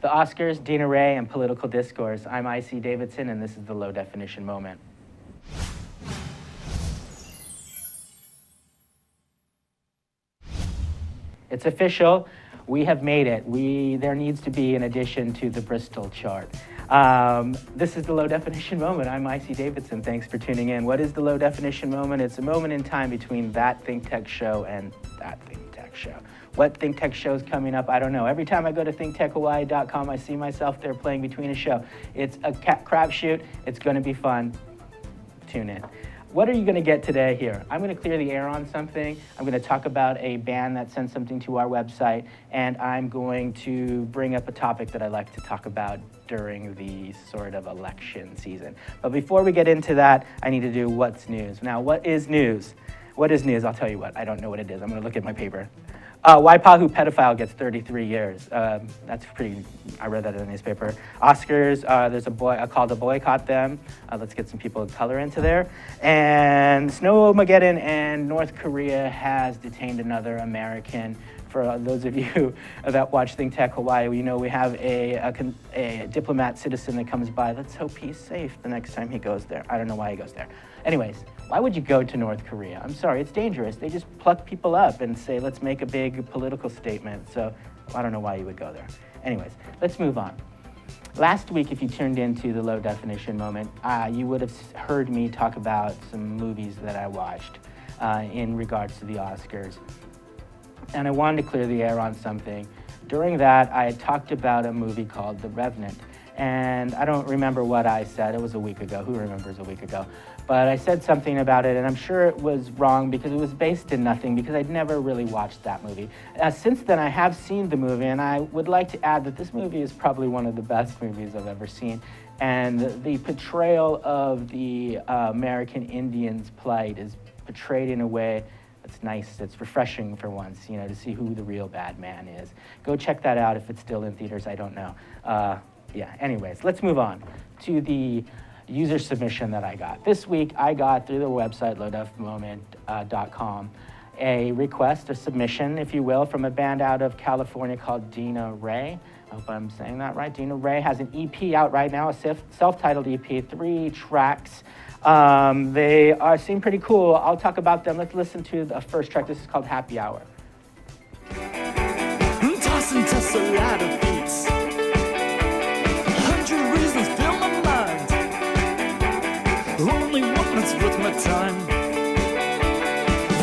The Oscars, Dena Ray, and Political Discourse. I'm I.C. Davidson, and this is the Low Definition Moment. It's official. We have made it. There needs to be an addition to the Bristol chart. This is the Low Definition Moment. I'm I.C. Davidson. Thanks for tuning in. What is the Low Definition Moment? It's a moment in time between that Think Tech show and that Think Tech show. What Think Tech show is coming up, I don't know. Every time I go to thinktechhawaii.com, I see myself there playing between a show. It's a crapshoot. It's going to be fun. Tune in. What are you going to get today here? I'm going to clear the air on something. I'm going to talk about a band that sent something to our website, and I'm going to bring up a topic that I like to talk about during the sort of election season. But before we get into that, I need to do what's news. Now, what is news? What is news? I'll tell you what. I don't know what it is. I'm going to look at my paper. Waipahu pedophile gets 33 years. That's pretty, I read that in the newspaper. Oscars, there's a call to boycott them. Let's get some people of color into there. And Snowmageddon and North Korea has detained another American. For those of you that watch Think Tech Hawaii, we know we have a diplomat citizen that comes by. Let's hope he's safe the next time he goes there. I don't know why he goes there. Anyways, why would you go to North Korea? I'm sorry, it's dangerous. They just pluck people up and say, let's make a big political statement. So I don't know why you would go there. Anyways, let's move on. Last week, if you tuned into the Low Definition Moment, you would have heard me talk about some movies that I watched in regards to the Oscars. And I wanted to clear the air on something. During that, I had talked about a movie called The Revenant. And I don't remember what I said. It was a week ago. Who remembers a week ago? But I said something about it, and I'm sure it was wrong because it was based in nothing, because I'd never really watched that movie. Since then, I have seen the movie, and I would like to add that this movie is probably one of the best movies I've ever seen. And the portrayal of the American Indians' plight is portrayed in a way that's nice, it's refreshing for once, you know, to see who the real bad man is. Go check that out if it's still in theaters, I don't know. Anyways, let's move on to the user submission that I got. This week, I got through the website, lowdefmoment.com, a request, a submission, if you will, from a band out of California called Dena Ray. I hope I'm saying that right. Dena Ray has an EP out right now, a self-titled EP, 3 tracks. They seem pretty cool. I'll talk about them. Let's listen to the first track. This is called Happy Hour. Toss and toss a lot of beats. 100 reasons fill my mind. Only one that's worth my time.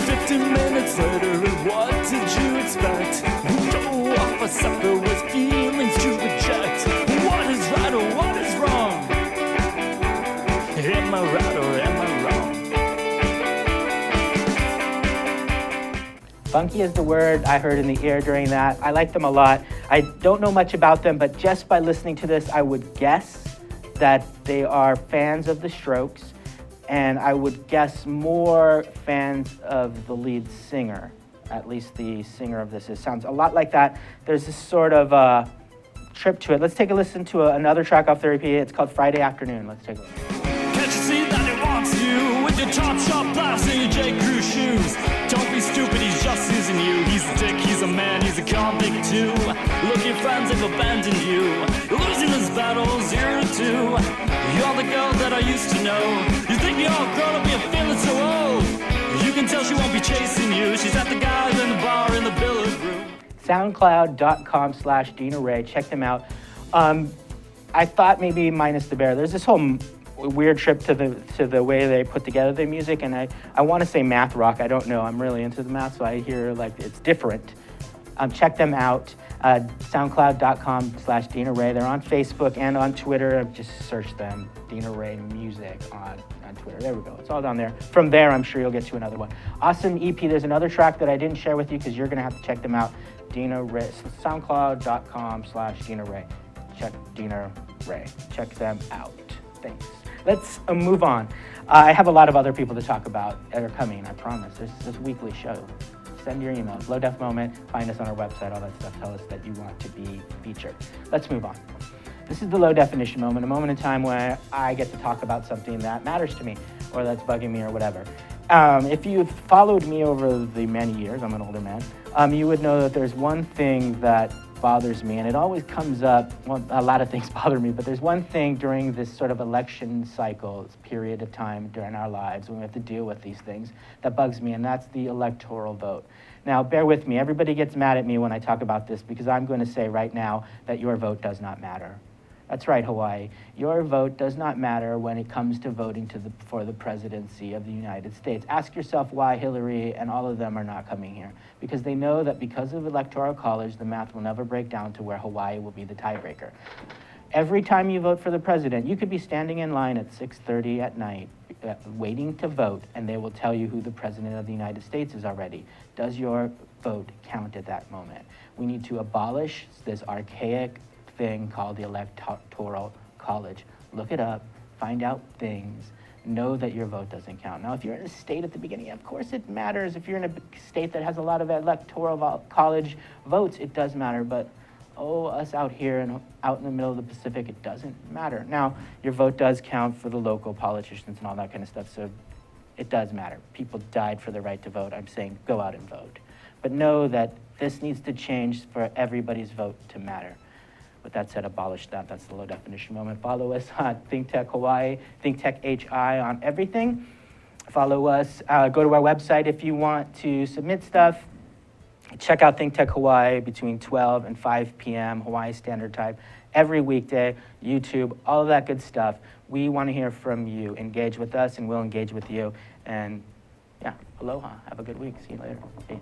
15 minutes later, what did you expect? Go off for supper with feelings to reject. What is right or what is wrong? Am I right or am I wrong? Funky is the word I heard in the ear during that. I like them a lot. I don't know much about them, but just by listening to this, I would guess that they are fans of the Strokes, and I would guess more fans of the lead singer. At least the singer of this sounds a lot like that. There's this sort of trip to it. Let's take a listen to another track off their EP. It's called Friday Afternoon. Let's take a listen. Can't you see that he wants you with your top shop blouse and your J. Crew shoes? Don't be stupid, he's just using you. He's a dick, he's a man, he's a convict too. Look, your friends have abandoned you. You're losing this battle 0-2. You're the girl that I used to know. You think you're all grown up, you're feeling so old. You can tell she won't be chasing you. She's at the guys in the bar in the billiard room. SoundCloud.com/Dena Ray. Check them out. I thought maybe minus the bear. There's this whole weird trip to the way they put together their music, and I want to say math rock. I don't know. I'm really into the math, so I hear like it's different. Check them out. SoundCloud.com/Dena Ray. They're on Facebook and on Twitter. Just search them, Dena Ray Music on Twitter. There we go. It's all down there. From there, I'm sure you'll get to another one. Awesome EP. There's another track that I didn't share with you because you're going to have to check them out. Dena Ray. SoundCloud.com/Dena Ray. Check Dena Ray. Check them out. Thanks. Let's move on. I have a lot of other people to talk about that are coming, I promise. There's this weekly show. Send your emails. Low Def Moment. Find us on our website. All that stuff. Tell us that you want to be featured. Let's move on. This is the Low Definition Moment, a moment in time where I get to talk about something that matters to me or that's bugging me or whatever. If you've followed me over the many years, I'm an older man, you would know that there's one thing that bothers me, and it always comes up, well, a lot of things bother me, but there's one thing during this sort of election cycle, this period of time during our lives when we have to deal with these things, that bugs me, and that's the electoral vote. Now, bear with me. Everybody gets mad at me when I talk about this because I'm going to say right now that your vote does not matter. That's right, Hawaii. Your vote does not matter when it comes to voting for the presidency of the United States. Ask yourself why Hillary and all of them are not coming here. Because they know that because of Electoral College, the math will never break down to where Hawaii will be the tiebreaker. Every time you vote for the president, you could be standing in line at 6:30 at night waiting to vote, and they will tell you who the president of the United States is already. Does your vote count at that moment? We need to abolish this archaic thing called the Electoral College. Look it up, find out things, know that your vote doesn't count. Now, if you're in a state at the beginning, of course it matters. If you're in a state that has a lot of Electoral College votes, it does matter, but us out here and out in the middle of the Pacific, it doesn't matter. Now, your vote does count for the local politicians and all that kind of stuff, so it does matter. People died for the right to vote. I'm saying go out and vote. But know that this needs to change for everybody's vote to matter. With that said, abolish that. That's the low definition moment. Follow us on Think Tech Hawaii, Think Tech HI on everything. Follow us. Go to our website if you want to submit stuff. Check out Think Tech Hawaii between 12 and 5 p.m. Hawaii Standard Time every weekday, YouTube, all of that good stuff. We want to hear from you. Engage with us, and we'll engage with you. And yeah, aloha. Have a good week. See you later. Peace.